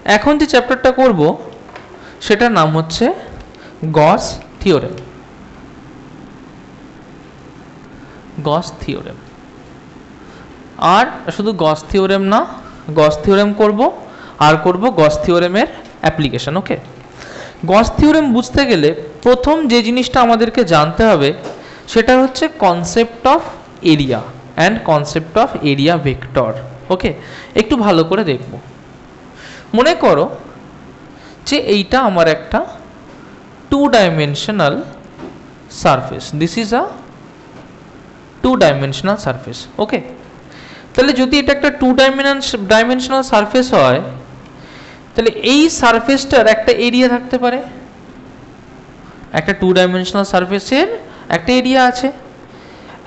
এখন যে চ্যাপ্টারটা করব সেটার নাম হচ্ছে গস থিওরেম। গস থিওরেম, আর শুধু গস থিওরেম না, গস থিওরেম করব আর করব গস থিওরেমের অ্যাপ্লিকেশন। ওকে, গস থিওরেম বুঝতে গেলে প্রথম যে জিনিসটা আমাদেরকে জানতে হবে সেটা হচ্ছে concept of area and concept of area vector. Okay, একটু ভালো করে দেখব। মনে করো যে এইটা আমার একটা 2 dimensional surface, this is a 2 dimensional surface. Okay, তাহলে যদি এটা একটা 2 ডাইমেনশনাল সারফেস হয়, তাহলে এই সারফেসটার একটা এরিয়া থাকতে পারে। একটা 2 ডাইমেনশনাল সারফেসের একটা এরিয়া আছে।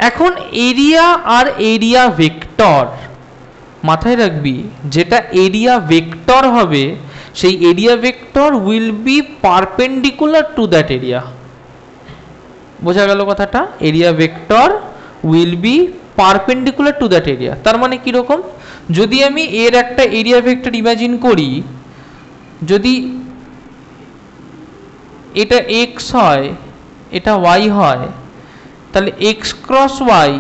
এখন এরিয়া আর এরিয়া ভেক্টর মাথায় রাখবি, যেটা এরিয়া ভেক্টর হবে সেই area vector will be perpendicular to that area. বোঝা গেল কথাটা? Area vector will be perpendicular to that area. তার মানে কিরকম, যদি আমি এর একটা এরিয়া ভেক্টর ইমাজিন করি, যদি এটা এক্স হয় এটা ওয়াই হয়, তাহলে এক্স ক্রস ওয়াই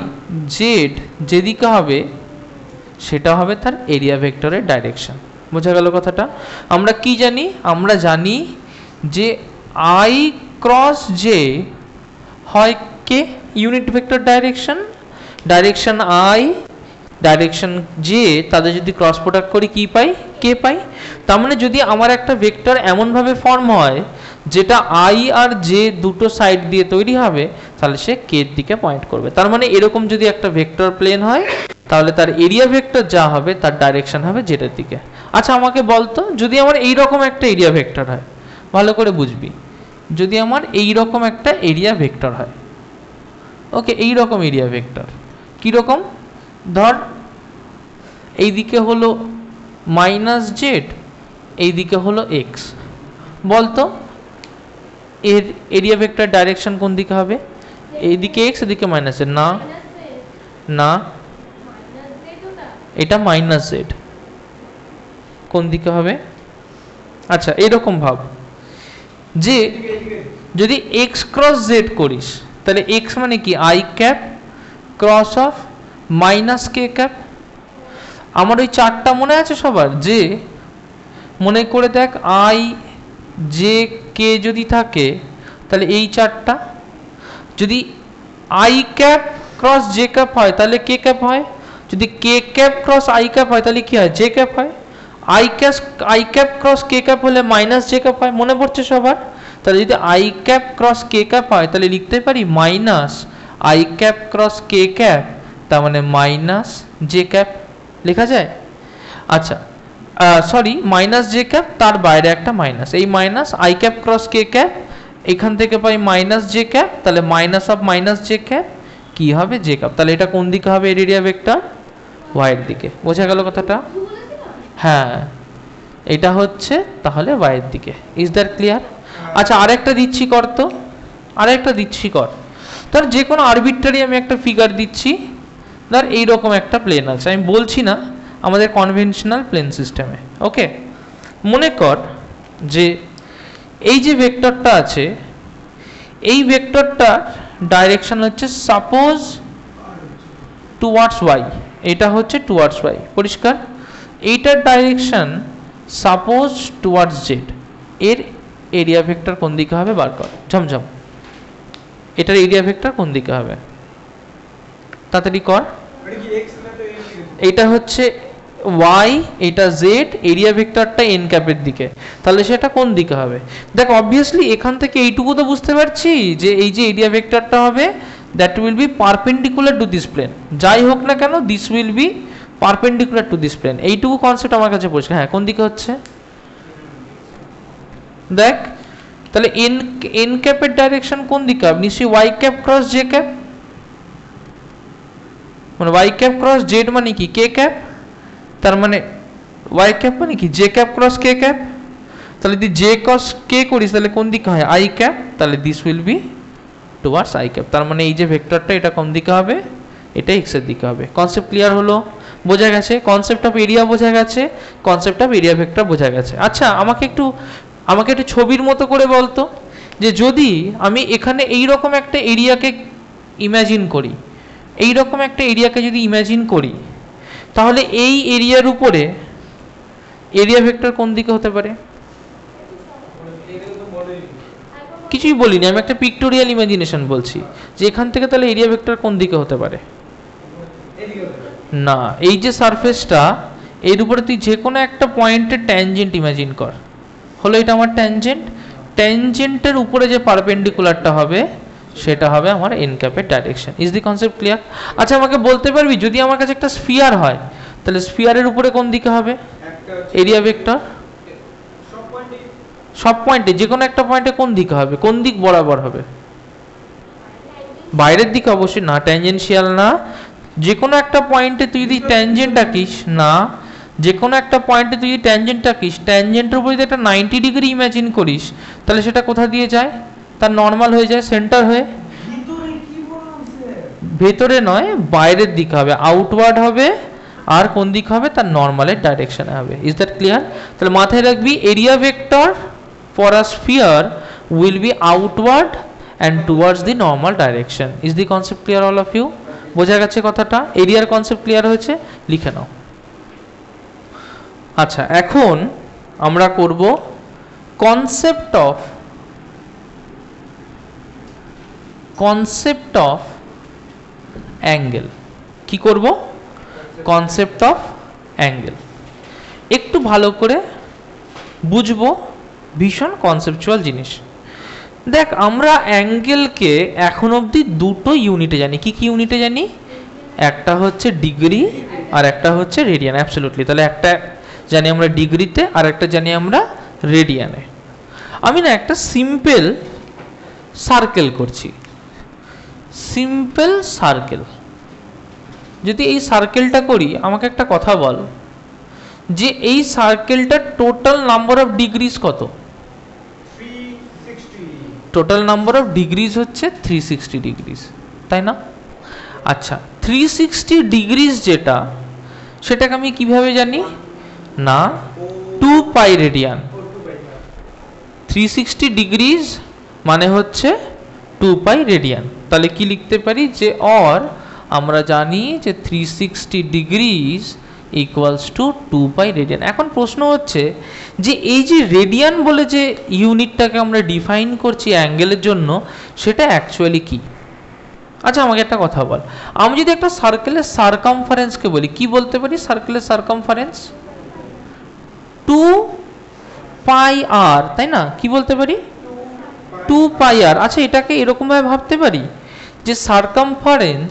জেড যেদিকে হবে সেটা হবে তার এরিয়া ভেক্টরের ডাইরেকশন। বোঝা গেল কথাটা? আমরা কি জানি? আমরা জানি যে আই ক্রস জে হয় K unit vector direction, direction I direction J, তাদের যদি ক্রস প্রোডাক্ট করি কি পাই? কে পাই। তার মানে যদি আমার একটা ভেক্টর এমনভাবে ফর্ম হয় যেটা আই আর জে দুটো সাইড দিয়ে তৈরি হবে, তাহলে সে কে এর দিকে পয়েন্ট করবে। তার মানে এরকম যদি একটা ভেক্টর প্লেন হয় তাহলে তার এরিয়া ভেক্টর যা হবে তার ডাইরেকশন হবে জেডের দিকে। আচ্ছা আমাকে বলতো, যদি আমার এইরকম একটা এরিয়া ভেক্টর হয়, ভালো করে বুঝবি, যদি আমার এইরকম একটা এরিয়া ভেক্টর হয়, ওকে, এইরকম এরিয়া ভেক্টর কীরকম, ধর এইদিকে হলো মাইনাস জেড, এইদিকে হলো এক্স, বলতো এর এরিয়া ভেক্টর ডাইরেকশন কোন দিকে হবে? এইদিকে এক্স, এদিকে মাইনাস জেড। না না, এটা মাইনাস জেড, কোন দিকে হবে? আচ্ছা এইরকম ভাব যে যদি এক্স ক্রস জেড করিস, তাহলে এক্স মানে কি? I cap cross of minus K cap. আমার ওই চারটা মনে আছে সবার? যে মনে করে দেখ, আই জে কে যদি থাকে তাহলে এই চারটা, যদি I cap cross J cap হয় তাহলে কে ক্যাপ হয়, যদি কে ক্যাপ ক্রস আই ক্যাপ হয় তাহলে কি হয়? জে ক্যাপ হয়। I cap cross K cap হলে মাইনাস জে ক্যাপ হয়। মনে পড়ছে সবার? তাহলে যদি I cap cross K cap হয় তাহলে লিখতে পারি minus I cap cross K cap, তার মানে মাইনাস জে ক্যাপ লেখা যায়। আচ্ছা সরি, মাইনাস জে ক্যাপ, তার বাইরে একটা মাইনাস, এই minus I cap cross K cap, এখান থেকে পাই মাইনাস জে ক্যাপ, তাহলে minus of minus J cap কি হবে? J cap. তাহলে এটা কোন দিকে হবে? এরিয়া ভেক্টর ওয়াই এর দিকে। বোঝা গেল কথাটা? হ্যাঁ, এটা হচ্ছে তাহলে ওয়াই এর দিকে। Is that clear? আচ্ছা আরেকটা দিচ্ছি কর তো, আরেকটা দিচ্ছি কর। ধর যে কোনো আরবিট্রারি আমি একটা ফিগার দিচ্ছি, ধর এইরকম একটা প্লেন আছে, আমি বলছি না, আমাদের কনভেনশনাল প্লেন সিস্টেমে। ওকে, মনে কর যে এই যে ভেক্টরটা আছে, এই ভেক্টরটার ডাইরেকশন হচ্ছে সাপোজ টুয়ার্ডস ওয়াই, এটা হচ্ছে টুয়ার্ডস ওয়াই, পরিষ্কার। এইটার ডাইরেকশন সাপোজ টুয়ার্ডস জেড, এর এরিয়া ভেক্টর কোন দিকে হবে বার কর ঝমঝম। এটার এরিয়া ভেক্টর কোন দিকে হবে তাড়াতাড়ি কর। এটা হচ্ছে ওয়াই, এটা জেড, এরিয়া ভেক্টরটা এন ক্যাপের দিকে, তাহলে সেটা কোন দিকে হবে? দেখ অবভিয়াসলি এখান থেকে এইটুকু তো বুঝতে পারছি যে এই যে এরিয়া ভেক্টরটা হবে that will be perpendicular to this plane, যাই হোক না কেন this will be perpendicular to this plane. এইটুকু কনসেপ্ট আমার কাছে পড়ছে। হ্যাঁ, কোন দিকে হচ্ছে দেখ, তাহলে এন ক্যাপের ডাইরেকশন কোন দিকে হবে? নিশ্চয়ই Y cap cross J cap, মানে ওয়াই ক্যাপ ক্রস জেড মানে কি? কে ক্যাপ, তার মানে ওয়াই ক্যাপ মানে কি? জে ক্যাপ ক্রস কে ক্যাপ। তাহলে যদি জে ক্রস কে করিস তাহলে কোন দিকে হয়? আই ক্যাপ, তাহলে this will B towards I cap. তার মানে এই যে ভেক্টরটা এটা কোন দিকে হবে? এটা এক্স এর দিকে হবে। কনসেপ্ট ক্লিয়ার হলো? বোঝা গেছে, কনসেপ্ট অফ এরিয়া বোঝা গেছে, কনসেপ্ট অফ এরিয়া ভেক্টর বোঝা গেছে। আচ্ছা আমাকে একটু ছবির মতো করে বলতো যে যদি আমি এখানে এইরকম একটা এরিয়াকে ইমাজিন করি, এইরকম একটা এরিয়াকে যদি ইমাজিন করি, তাহলে এই এরিয়ার উপরে এরিয়া ভেক্টর কোন দিকে হতে পারে? কিছুই বলিনি, আমি একটা পিক্টোরিয়াল ইমাজিনেশন বলছি যে এখান থেকে তাহলে এরিয়া ভেক্টর কোন দিকে হতে পারে। না, এই যে সারফেসটা এর উপরে তুই যে কোনো একটা পয়েন্টের ট্যানজেন্ট ইমাজিন কর, হলো এটা আমার ট্যানজেন্ট, ট্যানজেন্টের উপরে যে পারপেন্ডিকুলারটা হবে সেটা হবে আমার এন ক্যাপের direction. Is the concept clear? আচ্ছা আমাকে বলতে পারবি যদি আমার কাছে একটা স্ফিয়ার হয় তাহলে স্ফিয়ারের উপরে কোন দিকে হবে এরিয়া ভেক্টর? সব পয়েন্টে যে কোনো একটা পয়েন্টে কোন দিকে হবে, কোন দিক বরাবর হবে? বাইরের দিকে অবশ্যই না, ট্যানজেনশিয়াল না। যে কোনো একটা পয়েন্টে তুই যদি ট্যানজেন্ট আঁকিস, না যে কোনো একটা পয়েন্টে তুই যদি ট্যানজেন্ট আঁকিস, ট্যানজেন্টের উপর যদি একটা 90 ডিগ্রি ইমাজিন করিস তাহলে সেটা কোথা দিয়ে যায়? তার নর্মাল হয়ে যায় সেন্টার হয়ে। ভেতরে নয়, বাইরের দিকে হবে, আউটওয়ার্ড হবে। আর কোন দিক হবে? তার নর্মালের ডাইরেকশনে হবে। Is that clear? তাহলে মাথায় রাখবি area vector for a sphere will be outward and towards the normal direction. Is the concept clear all of you? বোঝা গেছে কথাটা? এরিয়ার কনসেপ্ট ক্লিয়ার হয়েছে? লিখে নাও। আচ্ছা এখন আমরা করব কনসেপ্ট অফ অ্যাঙ্গেল। কি করব? Concept of angle. একটু ভালো করে বুঝবো, ভীষণ কনসেপচুয়াল জিনিস। দেখ আমরা অ্যাঙ্গেলকে এখন অবধি দুটো ইউনিটে জানি। কি কি ইউনিটে জানি? একটা হচ্ছে ডিগ্রি আর একটা হচ্ছে রেডিয়ান। অ্যাবসলিউটলি। তাহলে একটা জানি আমরা ডিগ্রিতে আর একটা জানি আমরা রেডিয়ানে। আমি না একটা সিম্পল সার্কেল করছি, সিম্পল সার্কেল। যদি এই সার্কেলটা করি আমাকে একটা কথা বল যে এই সার্কেলটার টোটাল নাম্বার অফ ডিগ্রিজ কত? টোটাল নাম্বার অফ ডিগ্রিজ হচ্ছে 360 ডিগ্রিজ, তাই না? আচ্ছা 360 ডিগ্রিজ যেটা, সেটাকে আমি কিভাবে জানি? না 2 পাই রেডিয়ান। 360 ডিগ্রিজ মানে হচ্ছে 2 পাই রেডিয়ান। তাহলে কি লিখতে পারি? যে অর আমরা জানি যে 360 degrees equals to 2 pi radian. এখন প্রশ্ন হচ্ছে যে এই যে রেডিয়ান বলে যে ইউনিটটাকে আমরা ডিফাইন করছি অ্যাঙ্গেলের জন্য, সেটা অ্যাকচুয়ালি কি? আচ্ছা আমাকে একটা কথা বল, আমি যদি একটা সার্কেলের সারকামফারেন্সকে বলি, কি বলতে পারি? সার্কেলের সারকামফারেন্স 2 পাই আর, তাই না? কি বলতে পারি? 2 পাই আর। আচ্ছা এটাকে এরকমভাবে ভাবতে পারি যে সারকামফারেন্স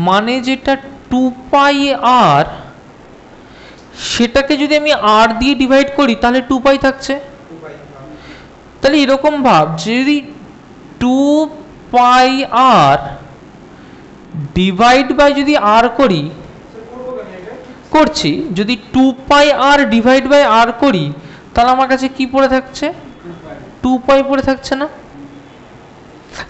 মানে যেটা 2 পাই আর, সেটাকে যদি আমি আর দিয়ে ডিভাইড করি তাহলে 2 পাই থাকছে। তাহলে এরকম ভাব, যদি 2 পাই আর ডিভাইড বাই যদি আর করি, করছি, যদি 2 পাই আর ডিভাইড বাই আর করি তাহলে আমার কাছে কি পড়ে থাকছে? 2 পাই পড়ে থাকছে না?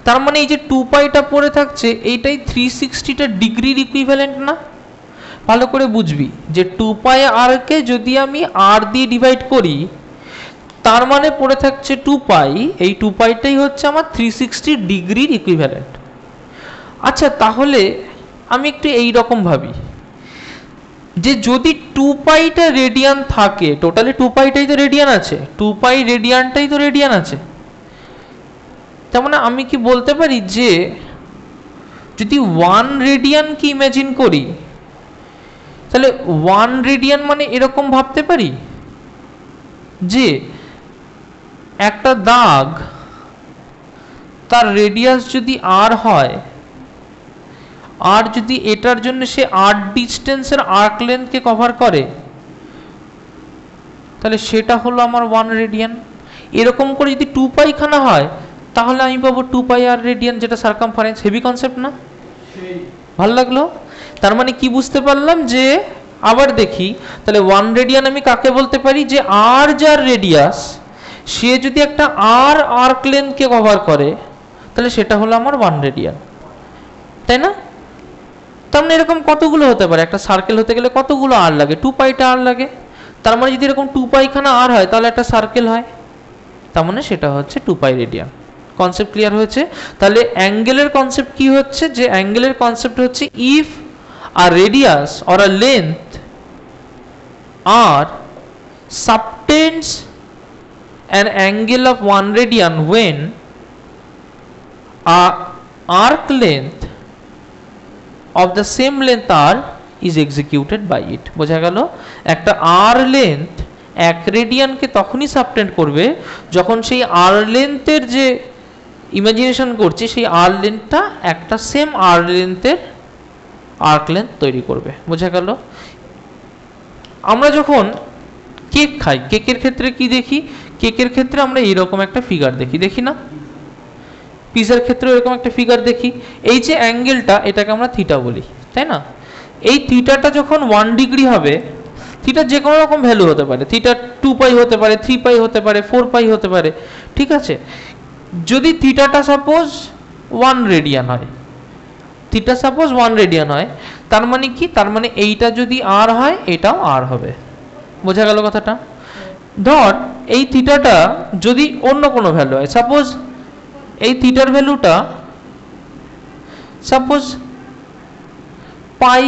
তার মানে এই যে 2 পাইটা পড়ে থাকছে এইটাই 360টা ডিগ্রির ইকুইভ্যালেন্ট না? ভালো করে বুঝবি যে 2 পাই আর কে যদি আমি আর দিয়ে ডিভাইড করি তার মানে পড়ে থাকছে 2 পাই। এই 2 পাইটাই হচ্ছে আমার 360 ডিগ্রির ইকুইভ্যালেন্ট। আচ্ছা তাহলে আমি একটু এই রকম ভাবি যে যদি 2 পাইটা রেডিয়ান থাকে, টোটালি 2 পাইটাই তো রেডিয়ান আছে, 2 পাই রেডিয়ানটাই তো রেডিয়ান আছে, তার মানে আমি কি বলতে পারি যে যদি 1 রেডিয়ান কি ইমাজিন করি তাহলে 1 রেডিয়ান মানে এরকম ভাবতে পারি যে একটা দাগ তার রেডিয়াস যদি আর হয়, আর যদি এটার জন্য সে 8 ডিস্টেন্সের আর্ক লেন্থকে কভার করে তাহলে সেটা হলো আমার 1 রেডিয়ান। এরকম করে যদি 2 পাই খানা হয় তাহলে আমি পাবো 2 পাই আর রেডিয়ান, যেটা সারকামফারেন্স। হেভি কনসেপ্ট না? ভালো লাগলো? তার মানে কি বুঝতে পারলাম যে আবার দেখি তাহলে 1 রেডিয়ান আমি কাকে বলতে পারি? যে আর যার রেডিয়াস সে যদি একটা আর আর্ক লেন্থকে কভার করে তাহলে সেটা হলো আমার 1 রেডিয়ান, তাই না? তার মানে এরকম কতগুলো হতে পারে, একটা সার্কেল হতে গেলে কতগুলো আর লাগে, 2 পাইটা আর লাগে। তার মানে যদি এরকম 2 পাইখানা আর হয় তাহলে একটা সার্কেল হয়, তার মানে সেটা হচ্ছে 2 পাই রেডিয়ান। কনসেপ্ট ক্লিয়ার হয়েছে? তাহলে অ্যাঙ্গেলের কনসেপ্ট কি হচ্ছে, যে অ্যাঙ্গেলের কনসেপ্ট হচ্ছে if a radius or a length r subtends an angle of 1 radian when a arc length of the same length r is executed by it। বোঝা গেল? একটা r length 1 রেডিয়ানকে তখনই সাবটেন্ড করবে যখন সেই r লেন্থের যে ইমাজিনেশন করছে সেই r লেন্থটা একটা সেম r লেন্থের আর্ক লেন্থ তৈরি করবে। বোঝা গেল? আমরা যখন কেক খাই, কেকের ক্ষেত্রে কি দেখি, কেকের ক্ষেত্রে আমরা এইরকম একটা ফিগার দেখি, দেখি না? পিজার ক্ষেত্রে এরকম একটা ফিগার দেখি। এই যে অ্যাঙ্গেলটা, এটাকে আমরা থিটা বলি, তাই না? এই থিটাটা যখন 1 ডিগ্রি হবে, থিটার যে কোনো রকম ভ্যালু হতে পারে, থিটা 2 পাই হতে পারে, 3 পাই হতে পারে, 4 পাই হতে পারে, ঠিক আছে? যদি থিটাটা সাপোজ 1 রেডিয়ান হয়, থিটা সাপোজ 1 রেডিয়ান হয়, তার মানে কি, তার মানে এইটা যদি আর হয় এটাও আর হবে। বোঝা গেল কথাটা? ধর এই থিটাটা যদি অন্য কোনো ভ্যালু হয়, সাপোজ এই থিটার ভ্যালুটা সাপোজ পাই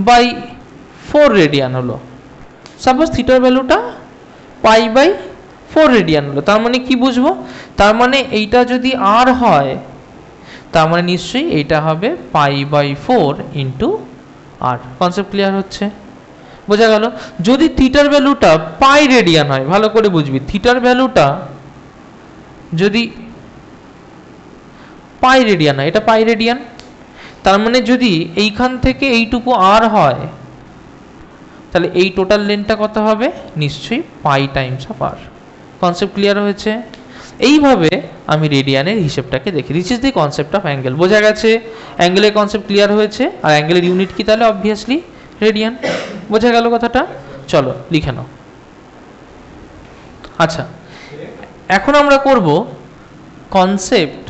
বাই 4 রেডিয়ান হলো, সাপোজ থিটার ভ্যালুটা পাই বাই 4 রেডিয়ান হলো, তার মানে কি বুঝবো, তার মানে এইটা যদি আর হয় তার মানে নিশ্চয়ই এইটা হবে pi by 4 into r. Concept clear হচ্ছে? বোঝা গেল? যদি থিটার ভ্যালুটা পাই রেডিয়ান হয়, ভালো করে বুঝবি, থিটার ভ্যালুটা যদি পাই রেডিয়ান হয়, এটা পাই রেডিয়ান, তার মানে যদি এইখান থেকে এইটুকু আর হয় তাহলে এই টোটাল লেন্থটা কত হবে, নিশ্চয়ই pi times of R. Concept clear হয়েছে? এইভাবে আমি রেডিয়ানের হিসেবটাকে দেখি। This is the concept of angle. বোঝা গেছে? অ্যাঙ্গেলের কনসেপ্ট ক্লিয়ার হয়েছে। আর অ্যাঙ্গেলের ইউনিট কি তাহলে? Obviously radian. বোঝা গেল কথাটা? চলো লিখে নাও। আচ্ছা, এখন আমরা করব কনসেপ্ট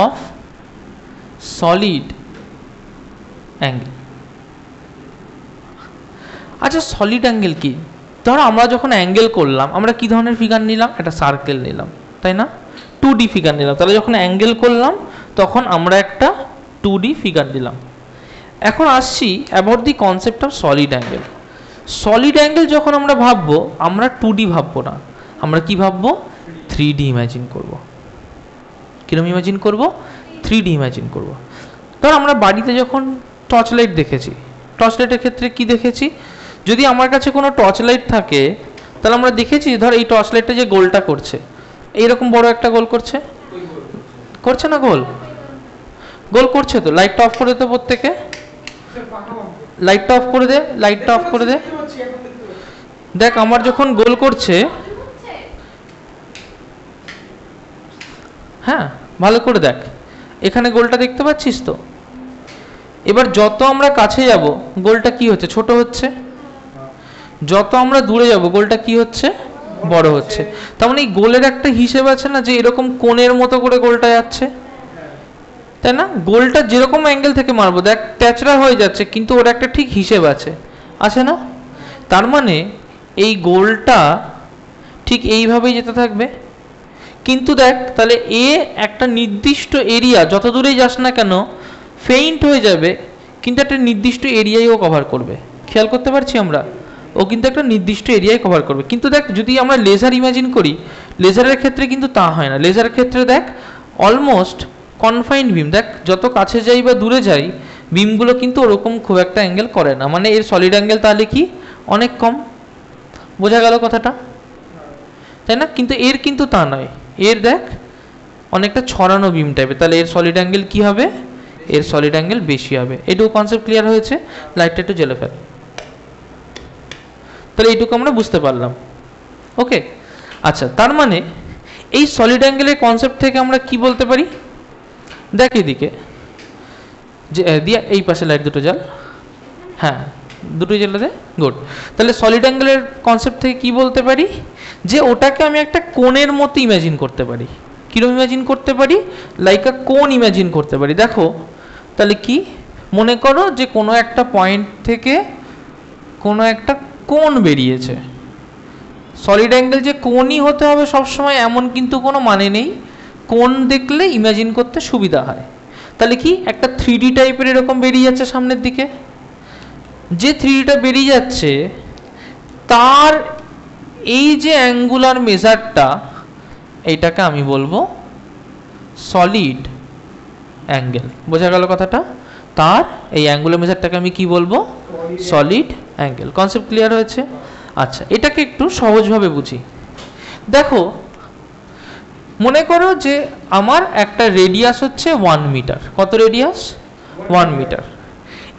অফ সলিড অ্যাঙ্গেল। আচ্ছা, সলিড অ্যাঙ্গেল কি? ধরো আমরা যখন অ্যাঙ্গেল করলাম, আমরা কি ধরনের ফিগার নিলাম? একটা সার্কেল নিলাম, তাই না? 2D ফিগার নিলাম। তাহলে যখন অ্যাঙ্গেল করলাম তখন আমরা একটা 2D ফিগার দিলাম। এখন আসছি about the concept of solid angle. Solid angle যখন আমরা ভাববো, আমরা 2D ভাববো না, আমরা কি ভাববো? 3D ইমাজিন করব। কিরকম ইমাজিন করব? 3D ইমাজিন করব। ধর আমরা বাড়িতে যখন টর্চ লাইট দেখেছি, টর্চ লাইটের ক্ষেত্রে কি দেখেছি? যদি আমার কাছে কোনো টর্চ লাইট থাকে তাহলে আমরা দেখেছি, ধর এই টর্চ লাইটটা যে গোলটা করছে, এইরকম বড় একটা গোল করছে, করছে না? গোল গোল করছে তো। লাইটটা অফ করে দে, প্রত্যেকে লাইটটা অফ করে দে, লাইটটা অফ করে দে। দেখ আমার যখন গোল করছে, হ্যাঁ ভালো করে দেখ, এখানে গোলটা দেখতে পাচ্ছিস তো? এবার যত আমরা কাছে যাব গোলটা কি হচ্ছে? ছোট হচ্ছে। যত আমরা দূরে যাব গোলটা কি হচ্ছে? বড় হচ্ছে। তার মানে এই গোলের একটা হিসেব আছে না, যে এরকম কোণের মতো করে গোলটা যাচ্ছে, তাই না? গোলটা যেরকম অ্যাঙ্গেল থেকে মারবো, দেখ ট্যাচরা হয়ে যাচ্ছে, কিন্তু ওর একটা ঠিক হিসেব আছে, আছে না? তার মানে এই গোলটা ঠিক এইভাবেই যেতে থাকবে। কিন্তু দেখ তাহলে এ একটা নির্দিষ্ট এরিয়া, যত দূরেই যাস না কেন ফেইন্ট হয়ে যাবে, কিন্তু একটা নির্দিষ্ট এরিয়ায় ও কভার করবে। খেয়াল করতে পারছি আমরা? ও কিন্তু একটা নির্দিষ্ট এরিয়ায় কভার করবে। কিন্তু দেখ যদি আমরা লেজার ইমাজিন করি, লেজারের ক্ষেত্রে কিন্তু তা হয় না। লেজারের ক্ষেত্রে দেখ অলমোস্ট কনফাইন্ড বিম, দেখ যত কাছে যাই বা দূরে যাই বিমগুলো কিন্তু ওরকম খুব একটা অ্যাঙ্গেল করে না। মানে এর সলিড অ্যাঙ্গেল তাহলে কি? অনেক কম। বোঝা গেল কথাটা? তাই না? কিন্তু এর কিন্তু তা নয়, এর দেখ অনেকটা ছড়ানো বিম টাইপের, তাহলে এর সলিড অ্যাঙ্গেল কি হবে? এর সলিড অ্যাঙ্গেল বেশি হবে। এটুকু কনসেপ্ট ক্লিয়ার হয়েছে? লাইটটা একটু জ্বেলে ফেল। তাহলে এইটুকু আমরা বুঝতে পারলাম। ওকে, আচ্ছা, তার মানে এই সলিড অ্যাঙ্গেলের কনসেপ্ট থেকে আমরা কি বলতে পারি? দেখ এদিকে যে দিয়া, এই পাশে লাইট দুটো জ্বাল, হ্যাঁ দুটোই জ্বালা দে, গুড। তাহলে সলিড অ্যাঙ্গেলের কনসেপ্ট থেকে কি বলতে পারি? যে ওটাকে আমি একটা কোণের মতো ইমাজিন করতে পারি। কিরকম ইমাজিন করতে পারি? লাইক আ কোণ ইমাজিন করতে পারি। দেখো তাহলে কি, মনে করো যে কোনো একটা পয়েন্ট থেকে কোনো একটা কোণ বেরিয়েছে। সলিড অ্যাঙ্গেল যে কোণই হতে হবে সবসময় এমন কিন্তু কোনো মানে নেই, কোণ দেখলে ইমাজিন করতে সুবিধা হয়। তাহলে কি, একটা 3D টাইপের এরকম বেরিয়ে যাচ্ছে সামনের দিকে, যে 3Dটা বেরিয়ে যাচ্ছে তার এই যে অ্যাঙ্গুলার মেজারটা, এইটাকে আমি বলবো সলিড অ্যাঙ্গেল। বোঝা গেল কথাটা? তার এই অ্যাঙ্গুলার মেজারটাকে আমি কি বলবো? Solid angle. কনসেপ্ট ক্লিয়ার হয়েছে? আচ্ছা, এটাকে একটু সহজভাবে বুঝি। দেখো, মনে করো যে আমার একটা রেডিয়াস হচ্ছে 1 মিটার। কত রেডিয়াস? 1 মিটার।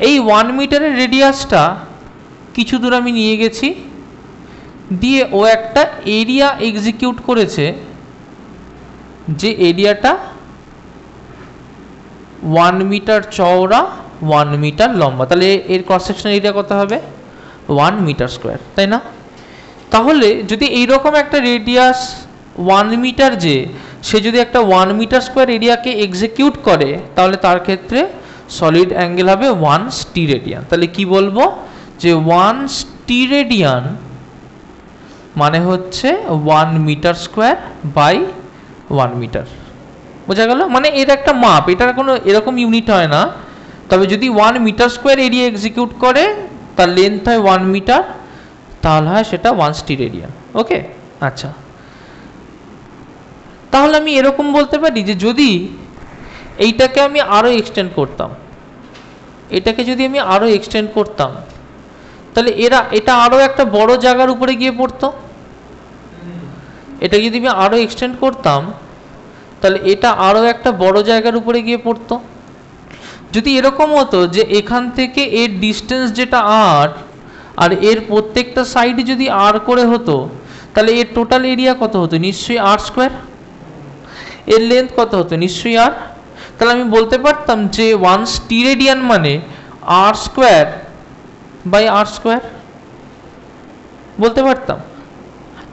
এই 1 মিটারের রেডিয়াসটা কিছু দূর আমি নিয়ে গেছি, দিয়ে ও একটা এরিয়া এক্সিকিউট করেছে, যে এরিয়াটা 1 মিটার চওড়া, 1 মিটার লম্বা। তাহলে এর ক্রস সেকশন এরিয়া কত হবে? 1 মিটার স্কোয়ার, তাই না? তাহলে যদি এইরকম একটা রেডিয়াস 1 মিটার, যে সে যদি একটা 1 মিটার স্কোয়ার এরিয়াকে এক্সিকিউট করে, তাহলে তার ক্ষেত্রে সলিড অ্যাঙ্গেল হবে 1 স্টিরেডিয়ান। তাহলে কি বলবো? যে 1 স্টিরেডিয়ান মানে হচ্ছে 1 মিটার স্কোয়ার বাই 1 মিটার। বোঝা গেল? মানে এর একটা মাপ, এটার কোনো এরকম ইউনিট হয় না, তবে যদি 1 মিটার স্কোয়ার এরিয়া এক্সিকিউট করে, তার লেন্থ হয় 1 মিটার, তাহলে হয় সেটা 1 স্টিরেডিয়ান। ওকে, আচ্ছা, তাহলে আমি এরকম বলতে পারি যে যদি এইটাকে আমি আরও এক্সটেন্ড করতাম, এটাকে যদি আমি আরও এক্সটেন্ড করতাম, তাহলে এটা আরও একটা বড় জায়গার উপরে গিয়ে পড়তো। এটা যদি আমি আরও এক্সটেন্ড করতাম, তাহলে এটা আরও একটা বড় জায়গার উপরে গিয়ে পড়তো। যদি এরকম হতো যে এখান থেকে এর ডিস্টেন্স যেটা আর, আর এর প্রত্যেকটা সাইড যদি আর করে হতো, তাহলে এর টোটাল এরিয়া কত হতো? নিশ্চয়ই আর স্কোয়ার। এর লেন্থ কত হতো? নিশ্চয়ই আর। তাহলে আমি বলতে পারতাম যে 1 স্টিরেডিয়ান মানে আর স্কোয়ার বাই আর স্কোয়ার, বলতে পারতাম।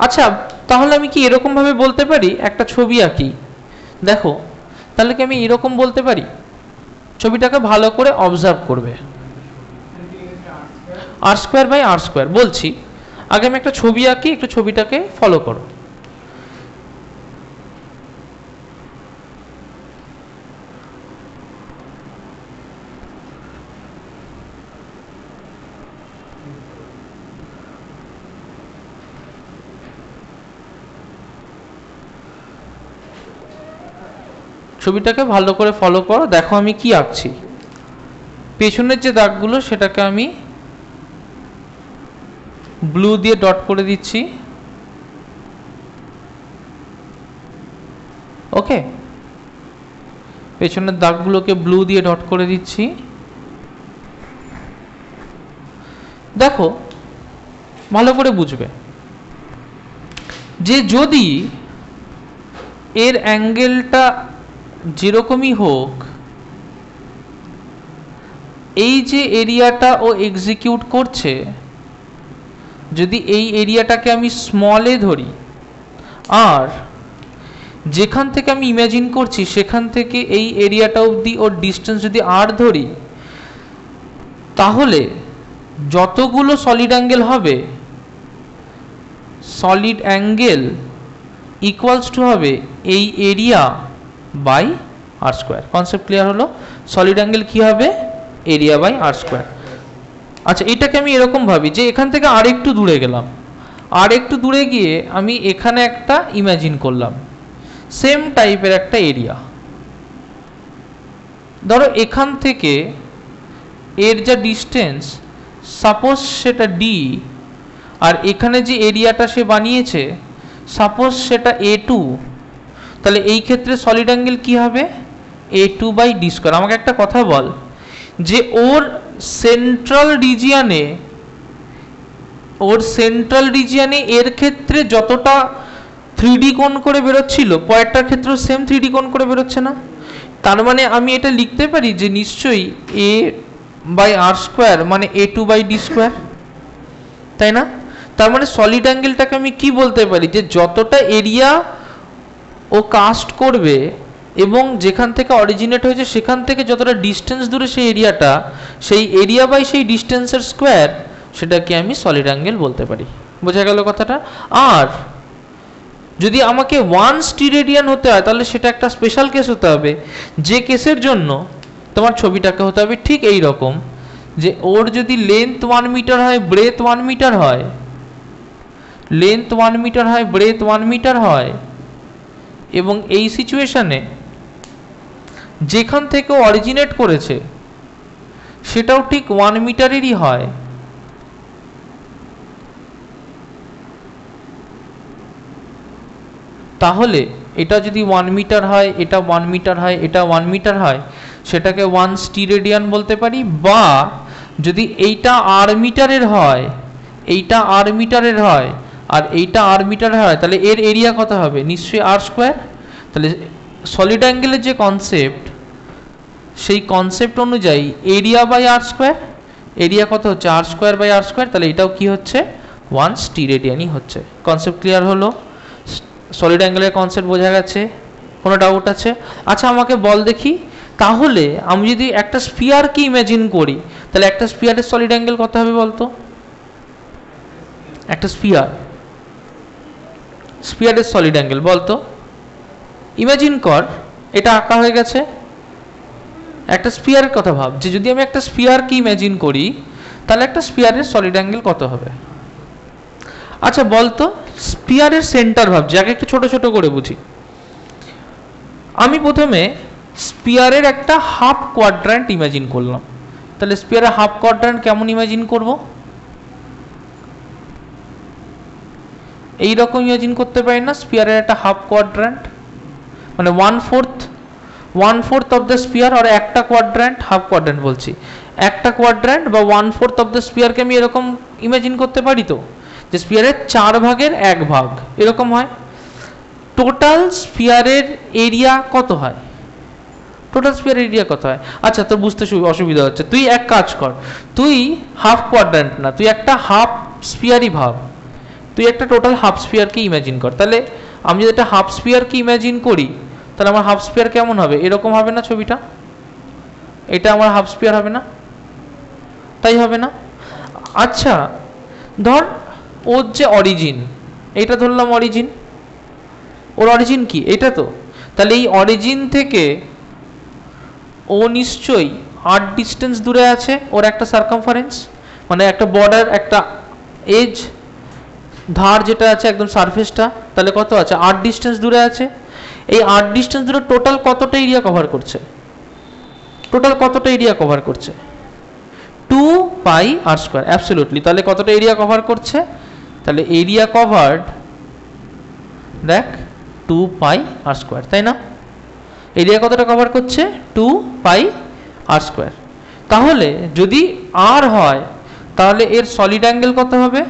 আচ্ছা, তাহলে আমি কি এরকমভাবে বলতে পারি? একটা ছবি আঁকি, দেখো, তাহলে কি আমি এরকম বলতে পারি? ছবিটাকে ভালো করে অবজার্ভ করবে। আর স্কোয়ার বাই আর স্কোয়ার বলছি। আগে আমি একটা ছবি আঁকি, একটু ছবিটাকে ফলো করো। ছবিটাকে ভালো করে ফলো করো, দেখো আমি কি আঁকছি। পেছনের যে দাগগুলো সেটাকে আমি ব্লু দিয়ে ডট করে দিচ্ছি। ওকে, পেছনের দাগগুলোকে ব্লু দিয়ে ডট করে দিচ্ছি। দেখো, ভালো করে বুঝবে যে যদি এর অ্যাঙ্গেলটা যেরকমই হোক, এই যে এরিয়াটা ও এক্সিকিউট করছে, যদি এই এরিয়াটাকে আমি স্মলে ধরি, আর যেখান থেকে আমি ইমাজিন করছি সেখান থেকে এই এরিয়াটা অবধি ওর ডিস্টেন্স যদি আর ধরি, তাহলে যতগুলো সলিড অ্যাঙ্গেল হবে, সলিড অ্যাঙ্গেল ইকুয়ালস টু হবে এই area by R square. Concept clear হলো? সলিড অ্যাঙ্গেল কি হবে? Area by R square. আচ্ছা, এটাকে আমি এরকম ভাবি যে এখান থেকে আর একটু দূরে গেলাম, আর একটু দূরে গিয়ে আমি এখানে একটা ইমাজিন করলাম সেম টাইপের একটা এরিয়া। ধরো এখান থেকে এর যা ডিস্টেন্স, সাপোজ সেটা ডি, আর এখানে যে এরিয়াটা সে বানিয়েছে সাপোজ সেটা A2, তাহলে এই ক্ষেত্রে সলিড অ্যাঙ্গেল কি হবে? A2 by D square. আমাকে একটা কথা বল, যে ওর সেন্ট্রাল রিজিয়ানে এর ক্ষেত্রে যতটা 3D কোণ করে বেরোচ্ছিল, পয়েন্টটার ক্ষেত্রেও সেম 3D কোণ করে বেরোচ্ছে না? তার মানে আমি এটা লিখতে পারি যে নিশ্চয়ই A বাই আর স্কোয়ার মানে A2 বাই ডি স্কোয়ার, তাই না? তার মানে সলিড অ্যাঙ্গেলটাকে আমি কি বলতে পারি? যে যতটা এরিয়া ও কাস্ট করবে এবং যেখান থেকে অরিজিনেট হয়েছে সেখান থেকে যতটা ডিস্টেন্স দূরে সেই এরিয়াটা, সেই এরিয়া বাই সেই ডিস্টেন্সের স্কোয়ার, সেটাকে আমি সলিড অ্যাঙ্গেল বলতে পারি। বোঝা গেল কথাটা? আর যদি আমাকে 1 স্টিরেডিয়ান হতে হয় তাহলে সেটা একটা স্পেশাল কেস হতে হবে, যে কেসের জন্য তোমার ছবিটাকে হতে হবে ঠিক এই রকম, যে ওর যদি লেন্থ 1 মিটার হয়, ব্রেথ 1 মিটার হয়, লেন্থ 1 মিটার হয়, ব্রেথ 1 মিটার হয়, এবং এই সিচুয়েশনে যেখান থেকে অরিজিনেট করেছে সেটাও ঠিক 1 মিটারেরই হয়, তাহলে এটা যদি 1 মিটার হয়, এটা 1 মিটার হয়, এটা 1 মিটার হয়, সেটাকে 1 স্টিরেডিয়ান বলতে পারি। বা যদি এইটা r মিটারের হয়, এইটা r মিটারের হয়, আর এইটা r মিটারের হয়, তাহলে এর এরিয়া কত হবে? নিশ্চয়ই r স্কোয়ার। তাহলে সলিড অ্যাঙ্গেলের যে কনসেপ্ট, সেই কনসেপ্ট অনুযায়ী area by r square, area কত হচ্ছে? r square by r square, তাহলে এটাও কি হচ্ছে? 1 স্টিরেডিয়ানই হচ্ছে। কনসেপ্ট ক্লিয়ার হলো? সলিড অ্যাঙ্গেলের কনসেপ্ট বোঝা গেছে? কোনো ডাউট আছে? আচ্ছা আমাকে বল দেখি, তাহলে আমি যদি একটা স্ফিয়ারকে ইমাজিন করি, তাহলে একটা স্ফিয়ারের সলিড অ্যাঙ্গেল কত হবে বলতো? একটা স্ফিয়ারের সলিড অ্যাঙ্গেল বলতো? ইমাজিন কর, এটা আঁকা হয়ে গেছে, একটা স্ফিয়ারের কথা ভাব, যে যদি আমি একটা স্ফিয়ারকে ইমাজিন করি তাহলে একটা স্ফিয়ারের সলিড অ্যাঙ্গেল কত হবে? আচ্ছা বলতো, স্ফিয়ারের সেন্টার ভাব, যাকে একটু ছোট ছোট করে বুঝি। আমি প্রথমে স্ফিয়ারের একটা হাফ কোয়াড্র্যান্ট ইমাজিন করলাম, তাহলে স্ফিয়ারের হাফ কোয়াড্র্যান্ট কেমন ইমাজিন করব? এইরকম ইমাজিন করতে পারি না? স্ফিয়ারের একটা হাফ কোয়াড্র্যান্ট মানে 1/4 অফ দ্য স্ফিয়ার, আর একটা কোয়াড্র্যান্ট, হাফ কোয়াড্র্যান্ট বলছি, একটা কোয়াড্র্যান্ট বা 1/4 অফ দ্য স্ফিয়ারকে আমি এরকম ইমাজিন করতে পারি তো, যে স্ফিয়ারের 4 ভাগের 1 ভাগ এরকম হয়। টোটাল স্ফিয়ারের এরিয়া কত হয়? টোটাল স্ফিয়ারের এরিয়া কত হয়? আচ্ছা তোর বুঝতে অসুবিধা হচ্ছে, তুই এক কাজ কর, তুই হাফ কোয়াড্র্যান্ট না, তুই একটা হাফ স্ফিয়ারই ভাব, তুই একটা টোটাল হাফ স্ফিয়ারকে ইমাজিন কর। তাহলে আমি যদি একটা হাফ স্ফিয়ারকে ইমাজিন করি, তাহলে আমার হাফ স্ফিয়ার কেমন হবে? এরকম হবে না ছবিটা? এটা আমার হাফ স্ফিয়ার হবে না? তাই হবে না? আচ্ছা ধর ওর যে অরিজিন, এটা ধরলাম অরিজিন, ওর অরিজিন কি? এটা তো। তাহলে এই অরিজিন থেকে ও নিশ্চয়ই r ডিস্টেন্স দূরে আছে, ওর একটা সার্কামফারেন্স মানে একটা বর্ডার, একটা এজ, ধার যেটা আছে একদম সারফেসটা, তাহলে কত আছে? r ডিস্টেন্স দূরে আছে। এই r ডিস্টেন্স দূরে টোটাল কতটা এরিয়া কভার করছে? টোটাল কতটা এরিয়া কভার করছে? 2πr², absolutely. তাহলে কতটা এরিয়া কভার করছে? তাহলে এরিয়া কভারড, দেখ 2πr², তাই না? এরিয়া কতটা কভার করছে? 2πr²। তাহলে যদি r হয় তাহলে এর সলিড অ্যাঙ্গেল কত হবে?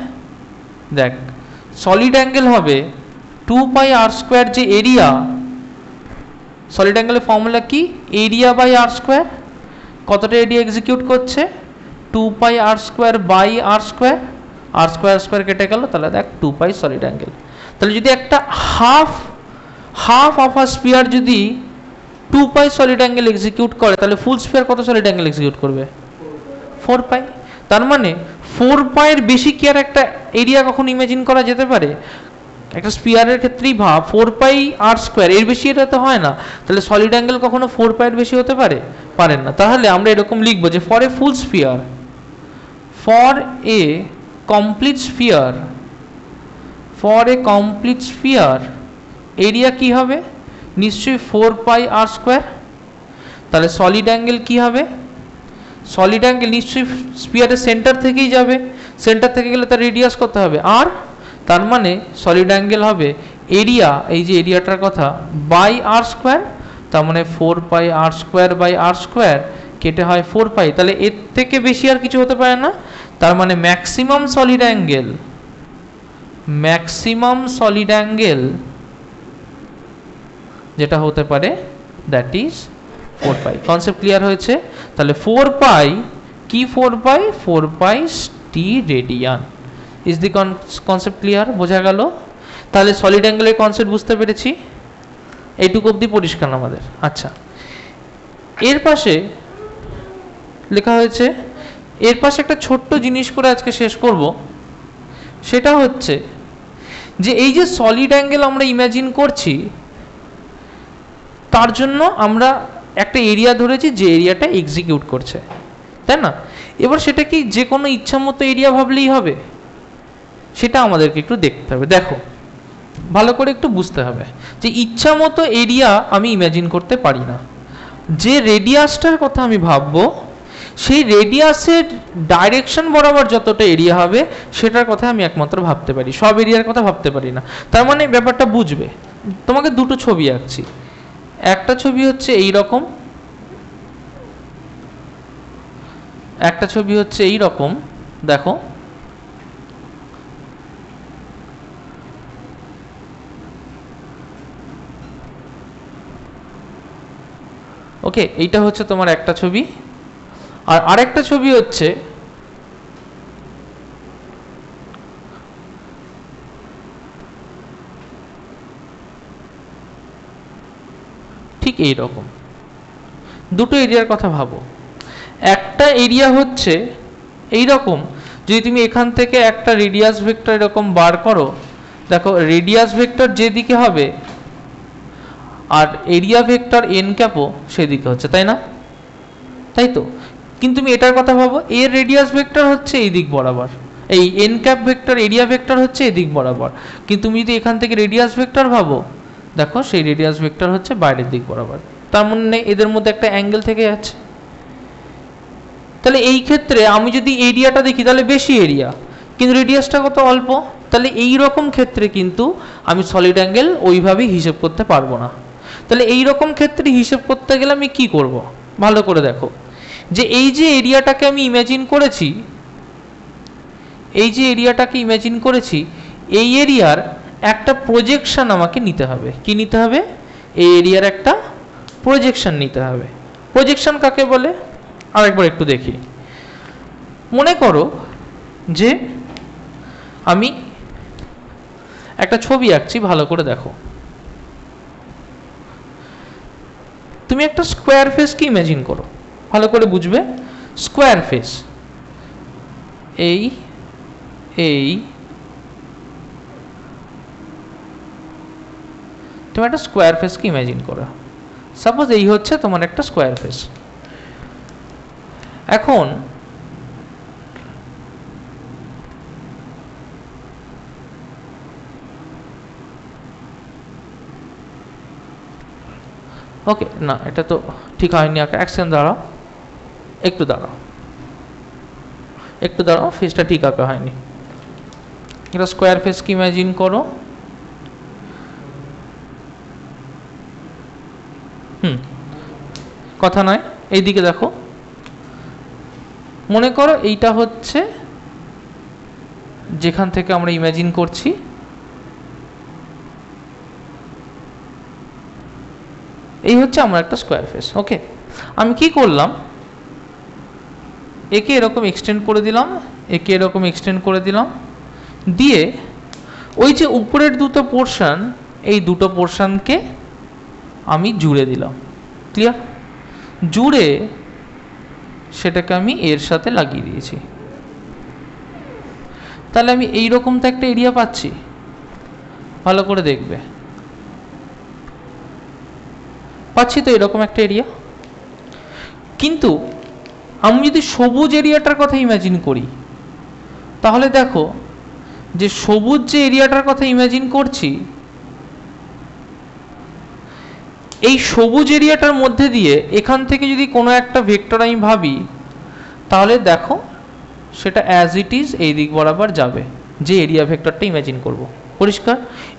দেখ সলিড অ্যাঙ্গেল হবে 2πr², যে এরিয়া, সলিড অ্যাঙ্গেলের ফর্মুলা কি? Area by r²। কতটা এরিয়া এক্সিকিউট করছে? 2πr² বাই r², r² কেটে গেল, তাহলে দেখ 2π সলিড অ্যাঙ্গেল। তাহলে যদি একটা হাফ অফ আ স্ফিয়ার যদি 2π সলিড অ্যাঙ্গেল এক্সিকিউট করে, তাহলে ফুল স্ফিয়ার কত সলিড অ্যাঙ্গেল এক্সিকিউট করবে? 4π। তার মানে 4π এর বেশি কি আর একটা এরিয়া কখনো ইমাজিন করা যেতে পারে? একটা স্ফিয়ারের ক্ষেত্রেই ভাব, 4πr², এর বেশি এটা তো হয় না। তাহলে সলিড অ্যাঙ্গেল কখনো 4π এর বেশি হতে পারে? পারেন না। তাহলে আমরা এরকম লিখবো যে for a full sphere, for a complete sphere, for a complete sphere area কি হবে? নিশ্চয়ই 4πr²। তাহলে সলিড অ্যাঙ্গেল কি হবে? সলিড অ্যাঙ্গেল নিশ্চয়ই স্ফিয়ারের সেন্টার থেকেই যাবে, সেন্টার থেকে গেলে তার রেডিয়াস কত হবে? r। তার মানে সলিড অ্যাঙ্গেল হবে এরিয়া, এই যে এরিয়াটার কথা, বাই r²। তার মানে 4πr² বাই r² কেটে হয় 4π। তাহলে এর থেকে বেশি আর কিছু হতে পারে না। তার মানে maximum solid angle, maximum solid angle যেটা হতে পারে দ্যাট ইজ 4π। কনসেপ্ট ক্লিয়ার হয়েছে? তাহলে 4π কি? 4π steradian. Is the concept clear? বোঝা গেল? তাহলে সলিড অ্যাঙ্গেলের কনসেপ্ট বুঝতে পেরেছি। এইটুকু অবধি পরিষ্কার আমাদের। আচ্ছা, এর পাশে লেখা হয়েছে, এর পাশে একটা ছোট্ট জিনিস করে আজকে শেষ করব, সেটা হচ্ছে যে এই যে সলিড অ্যাঙ্গেল আমরা ইমাজিন করছি, তার জন্য আমরা একটা এরিয়া ধরেছি যে এরিয়াটা এক্সিকিউট করছে, তাই না? এবার সেটা কি যে কোনো ইচ্ছা মতো এরিয়া ভাবলেই হবে? সেটা আমাদেরকে একটু দেখতে হবে। দেখো, ভালো করে একটু বুঝতে হবে যে ইচ্ছা মতো এরিয়া আমি ইমাজিন করতে পারি না। যে রেডিয়াসটার কথা আমি ভাববো, সেই রেডিয়াসের ডাইরেকশন বরাবর যতটা এরিয়া হবে সেটার কথা আমি একমাত্র ভাবতে পারি, সব এরিয়ার কথা ভাবতে পারি না। তার মানে ব্যাপারটা বুঝবে। তোমাকে দুটো ছবি আঁকছি, একটা ছবি হচ্ছে এই রকম, একটা ছবি হচ্ছে এই রকম। দেখো, ওকে, এইটা হচ্ছে তোমার একটা ছবি, আর আরেকটা ছবি হচ্ছে ঠিক এই রকম। দুটো এরিয়ার কথা ভাবো। একটা এরিয়া হচ্ছে এই রকম, যদি তুমি এখান থেকে একটা রেডিয়াস ভেক্টর এরকম বার করো, দেখো রেডিয়াস ভেক্টর যেদিকে হবে আর এরিয়া ভেক্টর এন ক্যাপও সেদিকে হচ্ছে, তাই না? তাই তো। কিন্তু তুমি এটার কথা ভাবো, এর রেডিয়াস ভেক্টর হচ্ছে এই দিক বরাবর, এই N cap vector area vector হচ্ছে এই দিক বরাবর। কিন্তু তুমি যদি এখান থেকে রেডিয়াস ভেক্টর ভাবো, দেখো সেই রেডিয়াস ভেক্টর হচ্ছে বাইরের দিক বরাবর। তার মানে এদের মধ্যে একটা অ্যাঙ্গেল থেকে যাচ্ছে। তাহলে এই ক্ষেত্রে আমি যদি এরিয়াটা দেখি তাহলে বেশি এরিয়া, কিন্তু রেডিয়াসটা কত অল্প। তাহলে এই রকম ক্ষেত্রে কিন্তু আমি সলিড অ্যাঙ্গেল ওইভাবেই হিসেব করতে পারবো না। তাহলে এই রকম ক্ষেত্রে হিসেব করতে গেলে আমি কি করব? ভালো করে দেখো, যে এই যে এরিয়াটাকে আমি ইমাজিন করেছি, এই যে এরিয়াটাকে ইমাজিন করেছি, এই এরিয়ার একটা প্রজেকশন আমাকে নিতে হবে। কি নিতে হবে? এই এরিয়ার একটা প্রজেকশন নিতে হবে। প্রজেকশন কাকে বলে আরেকবার একটু দেখি। মনে করো যে আমি একটা ছবি আঁকছি, ভালো করে দেখো। তুমি একটা স্কোয়ার ফেসকে ইমাজিন করো, ভালো করে বুঝবে। স্কোয়ার ফেস, এই এই তুমি একটা স্কোয়ার ফেসকে ইমাজিন করো। সাপোজ এই হচ্ছে তোমার একটা স্কোয়ার ফেস। এখন ওকে, না এটা তো ঠিক হয়নি। এক সেকেন্ড দাঁড়াও, একটু দাঁড়াও, একটু দাঁড়াও, ফেসটা ঠিক আঁকা হয়নি। এটা স্কোয়ার ফেসকে ইমাজিন করো। কথা নয়, এইদিকে দেখো। মনে করো এইটা হচ্ছে যেখান থেকে আমরা ইমাজিন করছি, এই হচ্ছে আমার একটা স্কোয়ার ফেস। ওকে, আমি কি করলাম, একে এরকম এক্সটেন্ড করে দিলাম, একে এরকম এক্সটেন্ড করে দিলাম, দিয়ে ওই যে উপরের দুটো পোর্শন, এই দুটো পোর্শনকে আমি জুড়ে দিলাম। ক্লিয়ার? জুড়ে সেটাকে আমি এর সাথে লাগিয়ে দিয়েছি। তাহলে আমি এইরকম তো একটা এরিয়া পাচ্ছি। ভালো করে দেখবে, পাচ্ছি তো এরকম একটা এরিয়া। কিন্তু আমি যদি সবুজ এরিয়াটার কথা ইমাজিন করি, তাহলে দেখো যে সবুজ যে এরিয়াটার কথা ইমাজিন করছি, এই সবুজ এরিয়াটার মধ্যে দিয়ে এখান থেকে যদি কোনো একটা ভেক্টর আমি ভাবি, তাহলে দেখো সেটা অ্যাজ ইট ইজ এই দিক বরাবর যাবে, যে এরিয়া ভেক্টরটা ইমাজিন করব। পরিষ্কার?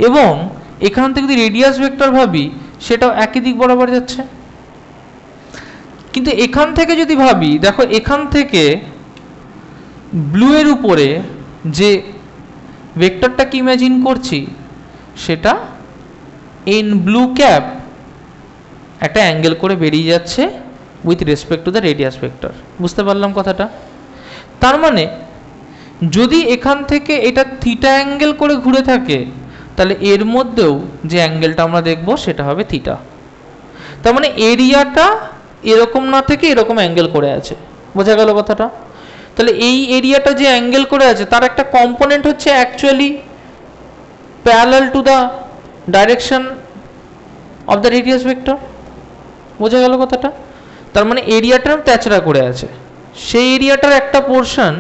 এবং এখান থেকে যদি রেডিয়াস ভেক্টর ভাবি, সেটাও একই দিক বরাবর যাচ্ছে। কিন্তু এখান থেকে যদি ভাবি, দেখো এখান থেকে ব্লু এর উপরে যে ভেক্টরটাকে ইমাজিন করছি, সেটা ইন ব্লু ক্যাপ একটা অ্যাঙ্গেল করে বেরিয়ে যাচ্ছে with respect to the radius vector. বুঝতে পারলাম কথাটা? তার মানে যদি এখান থেকে এটা থিটা অ্যাঙ্গেল করে ঘুরে থাকে, তাহলে এর মধ্যেও যে অ্যাঙ্গেলটা আমরা দেখব সেটা হবে থিটা। তার মানে এরিয়াটা এরকম না থেকে এরকম অ্যাঙ্গেল করে আছে, বোঝা গেল কথাটা? তাহলে এই এরিয়াটা যে অ্যাঙ্গেল করে আছে তার একটা কম্পোনেন্ট হচ্ছে actually parallel to the direction of the radius vector, বোঝা গেল কথাটা? তার মানে এরিয়াটা তেচড়া করে আছে, সেই এরিয়াটার একটা পোর্শন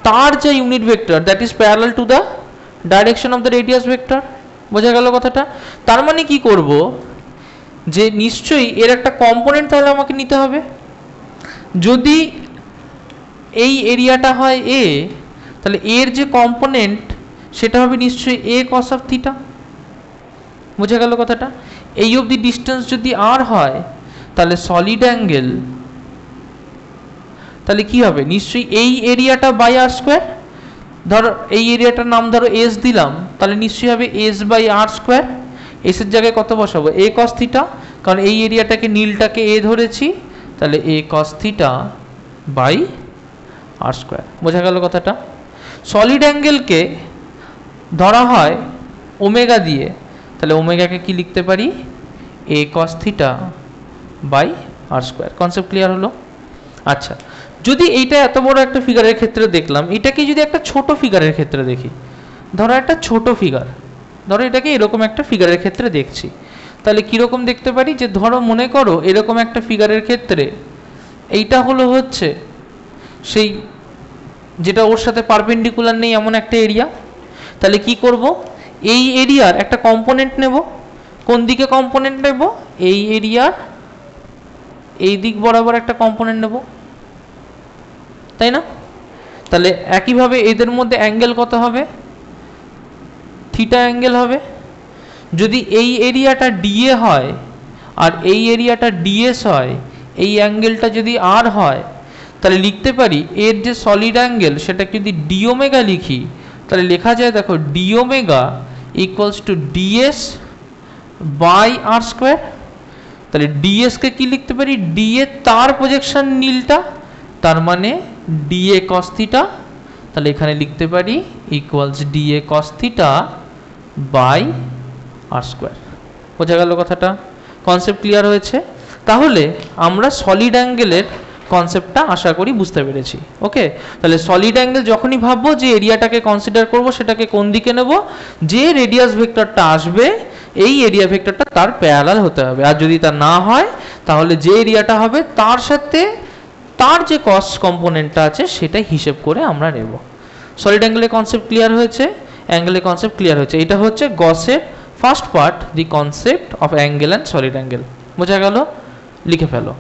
তার যে unit vector that is parallel to the direction of the radius vector, বোঝা গেল কথাটা? তার মানে কি করব, যে নিশ্চয়ই এর একটা কম্পোনেন্ট তাহলে আমাকে নিতে হবে। যদি এই এরিয়াটা হয় এ, তাহলে এর যে কম্পোনেন্ট সেটা হবে নিশ্চয়ই এ কস অফ থিটা, বোঝা গেল কথাটা? এই অবধি ডিস্টেন্স যদি আর হয় তাহলে সলিড অ্যাঙ্গেল, তাহলে কি হবে, নিশ্চয়ই এই এরিয়াটা বাই আর স্কোয়ার, ধরো এই এরিয়াটার নাম ধরো এস দিলাম, তাহলে নিশ্চয়ই হবে এস বাই আর স্কোয়ার। এসের জায়গায় কত বসাবো, এ কস থিটা, কারণ এই এরিয়াটাকে নীলটাকে এ ধরেছি, তাহলে A cos theta by R square, বোঝা গেল কথাটা? সলিড অ্যাঙ্গেলকে ধরা হয় ওমেগা দিয়ে, তাহলে ওমেগাকে কি লিখতে পারি, A cos theta by R square. Concept clear হলো? আচ্ছা, যদি এইটা এত বড় একটা ফিগারের ক্ষেত্রে দেখলাম, এটাকে যদি একটা ছোট ফিগারের ক্ষেত্রে দেখি, ধরো একটা ছোট ফিগার, ধরো এটাকে এরকম একটা ফিগারের ক্ষেত্রে দেখছি, তাহলে কীরকম দেখতে পারি, যে ধরো মনে করো এরকম একটা ফিগারের ক্ষেত্রে এইটা হলো হচ্ছে সেই যেটা ওর সাথে পারপেন্ডিকুলার নেই এমন একটা এরিয়া, তাহলে কি করব, এই এরিয়ার একটা কম্পোনেন্ট নেব। কোন দিকে কম্পোনেন্ট নেব, এই এরিয়ার এই দিক বরাবর একটা কম্পোনেন্ট নেব, তাই না? তাহলে একইভাবে এদের মধ্যে অ্যাঙ্গেল কত হবে, থিটা অ্যাঙ্গেল হবে। যদি এই এরিয়াটা ডিএ হয় আর এই এরিয়াটা ডিএস হয়, এই অ্যাঙ্গেলটা যদি আর হয়, তাহলে লিখতে পারি এর যে সলিড অ্যাঙ্গেল সেটা যদি ডি ওমেগা লিখি, তাহলে লেখা যায় দেখো D omega equals to DS by R square. তাহলে ডিএসকে কি লিখতে পারি, ডিএ তার প্রজেকশন নীলটা, তার মানে ডিএ কস থিটা, তাহলে এখানে লিখতে পারি equals DA cos theta by R square, বোঝা গেল কথাটা? কনসেপ্ট ক্লিয়ার হয়েছে? তাহলে আমরা সলিড অ্যাঙ্গেলের কনসেপ্টটা আশা করি বুঝতে পেরেছি। ওকে, তাহলে সলিড অ্যাঙ্গেল যখনই ভাববো যে এরিয়াটাকে কনসিডার করব, সেটাকে কোন দিকে নেব, যে রেডিয়াস ভেক্টরটা আসবে এই এরিয়া ভেক্টরটা তার প্যারালাল হতে হবে, আর যদি তা না হয় তাহলে যে এরিয়াটা হবে তার সাথে তার যে কস কম্পোনেন্টটা আছে সেটা হিসেব করে আমরা নেব। সলিড অ্যাঙ্গেলের কনসেপ্ট ক্লিয়ার হয়েছে, অ্যাঙ্গেলের কনসেপ্ট ক্লিয়ার হয়েছে। এটা হচ্ছে গসের first part, the concept of angle and solid angle, বোঝা গেল? লিখে ফেলো।